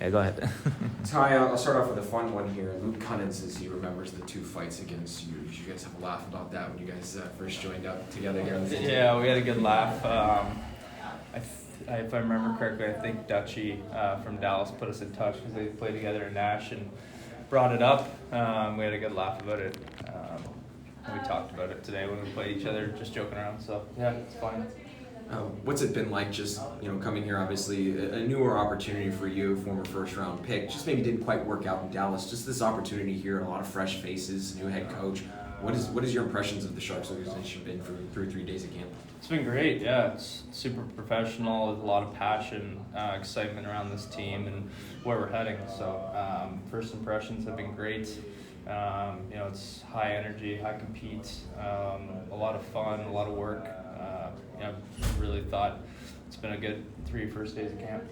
Yeah, go ahead. Ty, I'll start off with a fun one here. Luke Cunnins says he remembers the 2 fights against you. Did you guys have a laugh about that when you guys first joined up together here? Yeah, we had a good laugh. If I remember correctly, I think Dutchie from Dallas put us in touch because they played together in Nash and brought it up. We had a good laugh about it. We talked about it today when we played each other, just joking around. So yeah, it's fun. What's it been like just, coming here, obviously a newer opportunity for you, former first round pick, just maybe didn't quite work out in Dallas, just this opportunity here, a lot of fresh faces, new head coach. What is your impressions of the Sharks organization been through 3 days of camp? It's been great, yeah. It's super professional, with a lot of passion, excitement around this team and where we're heading. So first impressions have been great. It's high energy, high compete, a lot of fun, a lot of work. I really thought it's been a good 3 first days of camp.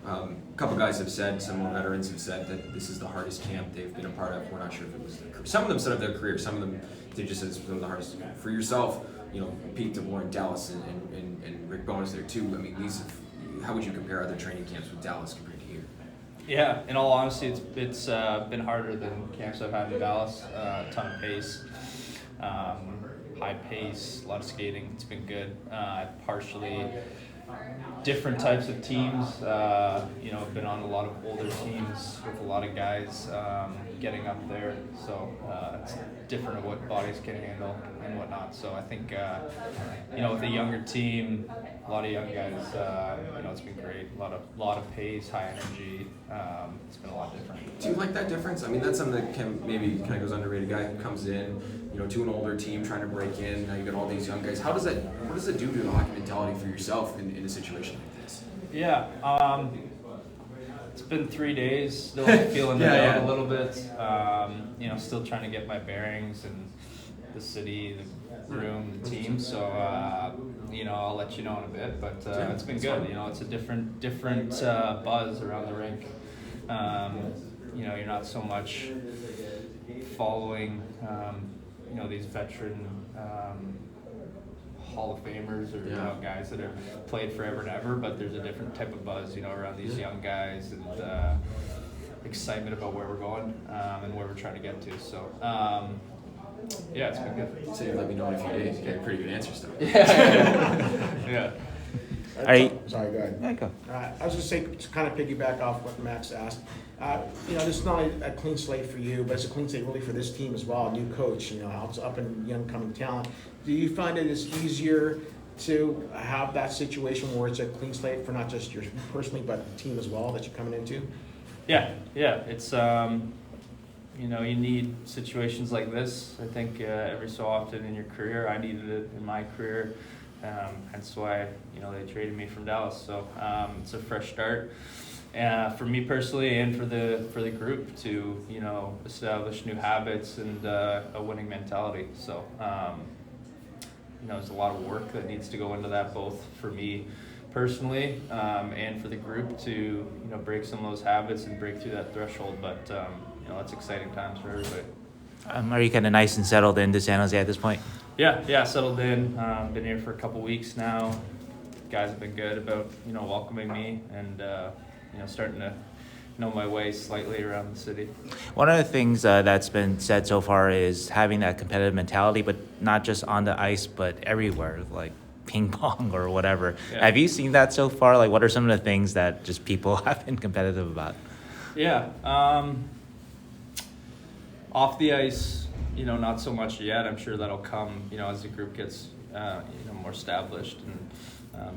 A couple guys have said, some more veterans have said that this is the hardest camp they've been a part of. We're not sure if it was some of them said of their career, some of them they just said it's one of the hardest. For yourself, Pete DeBoer in Dallas and Rick Bowness there too. I mean, how would you compare other training camps with Dallas compared to here? Yeah, in all honesty, it's been harder than camps I've had in Dallas. A ton of pace, high pace, a lot of skating. It's been good. Partially different types of teams. I've been on a lot of older teams with a lot of guys getting up there. So it's different of what bodies can handle and whatnot. So I think, with a younger team, a lot of young guys, it's been great. A lot of pace, high energy. It's been a lot different. Do you like that difference? I mean, that's something that maybe kind of goes underrated. Guy who comes in, to an older team trying to break in. Now you got all these young guys. What does it do to the hockey mentality for yourself in a situation like this? Yeah, it's been 3 days. Still feeling it out a little bit. Still trying to get my bearings and the city, the room, the team. So I'll let you know in a bit. But it's been good. It's a different buzz around the rink. You're not so much following these veteran Hall of Famers or guys that have played forever and ever, but there's a different type of buzz around these young guys and excitement about where we're going and where we're trying to get to. So it's been good. So you let me know in a few days. You got a pretty good answer stuff. Yeah. Sorry, go ahead. Yeah, go. I was going to say, to kind of piggyback off what Max asked, this is not a clean slate for you, but it's a clean slate really for this team as well, a new coach, it's up and young coming talent. Do you find it is easier to have that situation where it's a clean slate for not just you personally, but the team as well that you're coming into? Yeah, it's, you need situations like this. I think every so often in your career, I needed it in my career. Hence why, they traded me from Dallas. So it's a fresh start for me personally and for the group to, establish new habits and a winning mentality. So, there's a lot of work that needs to go into that, both for me personally and for the group to, break some of those habits and break through that threshold. But, it's exciting times for everybody. Are you kind of nice and settled into San Jose at this point? Yeah, settled in. Been here for a couple weeks now. Guys have been good about, welcoming me and, starting to know my way slightly around the city. One of the things that's been said so far is having that competitive mentality, but not just on the ice, but everywhere, like ping pong or whatever. Yeah. Have you seen that so far? Like, what are some of the things that just people have been competitive about? Yeah. Off the ice, not so much yet. I'm sure that'll come, as the group gets, more established and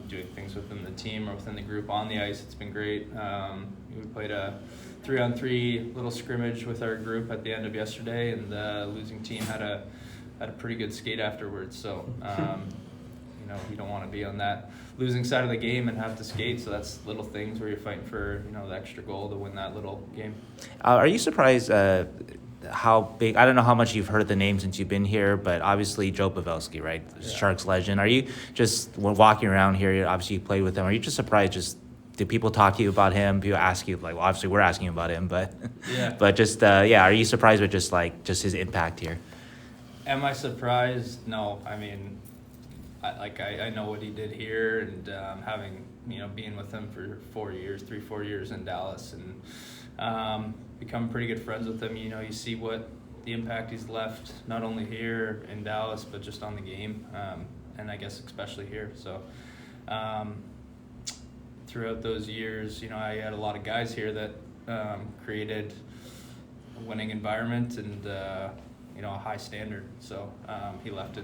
doing things within the team or within the group. On the ice, it's been great. We played a 3-on-3 little scrimmage with our group at the end of yesterday, and the losing team had a pretty good skate afterwards. So, you don't want to be on that losing side of the game and have to skate. So that's little things where you're fighting for, the extra goal to win that little game. Are you surprised how big, I don't know how much you've heard the name since you've been here, but obviously Joe Pavelski, right? Yeah. Sharks legend. Are you just, when walking around here, obviously you played with him, are you just surprised, do people talk to you about him? People ask you, like, well, obviously we're asking about him, but but just, are you surprised with just his impact here? Am I surprised? No. I mean, I know what he did here, and having, being with him for 4 years in Dallas, and become pretty good friends with him. You know, you see what the impact he's left, not only here in Dallas, but just on the game, and I guess especially here. So throughout those years, you know, I had a lot of guys here that created a winning environment and you know, a high standard. So he left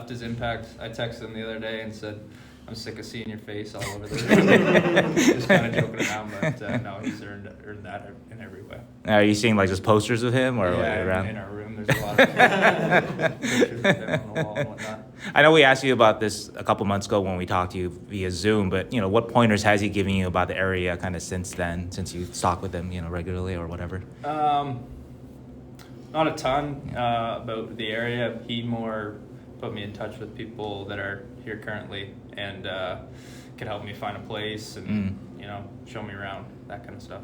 his impact. I texted him the other day and said, I'm sick of seeing your face all over the room. Just kind of joking around, but no, he's earned that in every way. Are you seeing like just posters of him or yeah, around? In our room, there's a lot of pictures of him on the wall and whatnot. I know we asked you about this a couple months ago when we talked to you via Zoom, but you know, what pointers has he given you about the area kind of since then, since you talk with him, you know, regularly or whatever? Not a ton about the area. He more put me in touch with people that are here currently and could help me find a place and you know, show me around, that kind of stuff.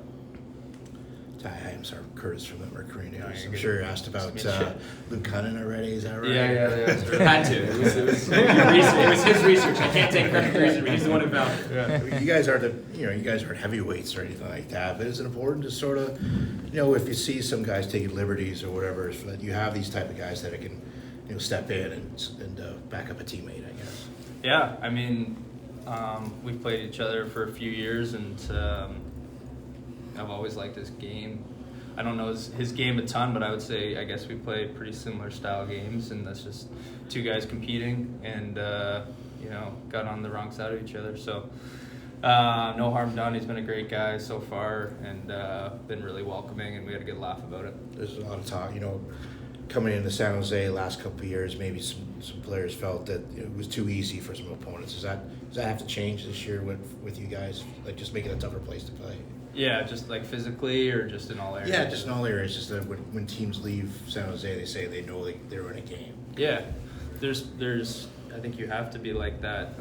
Hi, I'm sorry, Curtis from the Mercury News. you're I'm good. sure you asked about Luke Cunnin already, is that right? Yeah. Had to. It was his research. I can't take credit for research, but he's the one who found it. Yeah. You guys aren't heavyweights or anything like that, but is it important to sort of, you know, if you see some guys taking liberties or whatever, so that you have these type of guys that can, you know, step in and back up a teammate, I guess. Yeah, I mean, we've played each other for a few years, and I've always liked his game. I don't know his game a ton, but I would say I guess we play pretty similar style games, and that's just two guys competing and you know, got on the wrong side of each other. So no harm done. He's been a great guy so far and been really welcoming, and we had a good laugh about it. There's a lot of talk, you know, coming into San Jose last couple of years, maybe some players felt that it was too easy for some opponents. Does that have to change this year with you guys, like just make it a tougher place to play? Yeah, just like physically or just in all areas? Yeah, just in all areas. Just that when teams leave San Jose, they say they know they're in a game. Yeah, there's. I think you have to be like that,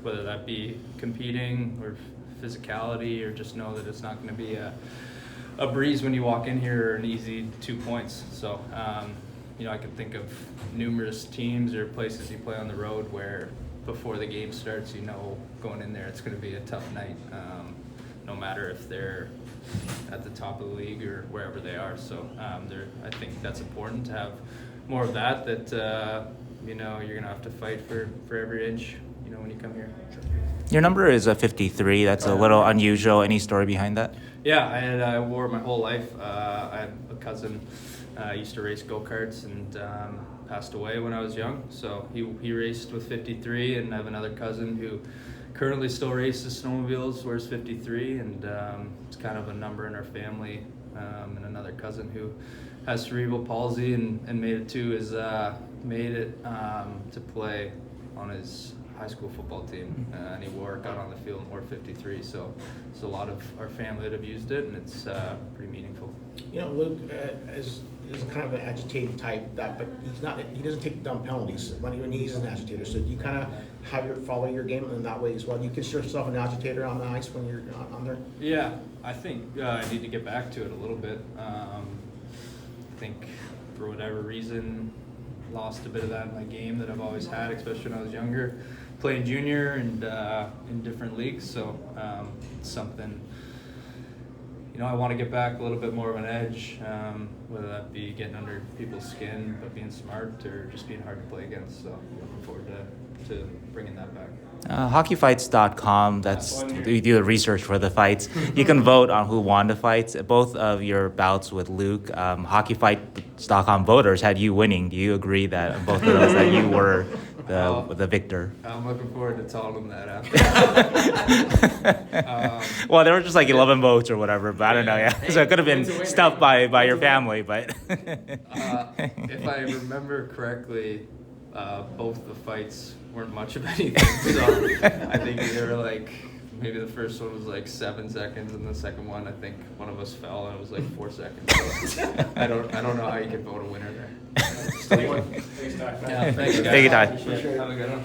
whether that be competing or physicality, or just know that it's not going to be a breeze when you walk in here or an easy 2 points. So, you know, I can think of numerous teams or places you play on the road where before the game starts, you know, going in there, it's going to be a tough night. No matter if they're at the top of the league or wherever they are. So I think that's important to have more of that you know, you're going to have to fight for every inch, you know, when you come here. Your number is a 53. That's a little unusual. Any story behind that? Yeah, I wore it my whole life. I have a cousin used to race go-karts and passed away when I was young. So he raced with 53, and I have another cousin who currently still races snowmobiles, wears 53, and it's kind of a number in our family. And another cousin who has cerebral palsy and made it to play on his high school football team, and he got on the field and wore 53. So there's a lot of our family that have used it, and it's pretty meaningful. You know, Luke is kind of an agitated type, but he doesn't take dumb penalties when he's an agitator. So you kind of follow your game in that way as well. You consider yourself an agitator on the ice when you're on there? Yeah, I think I need to get back to it a little bit. I think for whatever reason, lost a bit of that in my game that I've always had, especially when I was younger, playing junior and in different leagues. So it's something, you know, I want to get back a little bit more of an edge, whether that be getting under people's skin, but being smart, or just being hard to play against. So looking forward to bringing that back. Hockeyfights.com, we do the research for the fights. You can vote on who won the fights. Both of your bouts with Luke, Hockeyfights.com voters had you winning. Do you agree that on both of those that you were the victor? I'm looking forward to telling them that after. Well, there were just like 11 votes or whatever, but I don't know. Yeah, so it could have been stuffed by your family, but if I remember correctly, both the fights weren't much of anything. So I think they were like, maybe the first one was like 7 seconds, and the second one, I think one of us fell, and it was like 4 seconds. So I don't know how you can vote a winner there. Thanks, Ty. Yeah, thanks, guys. Thank you, Ty. Appreciate it. Have a good one.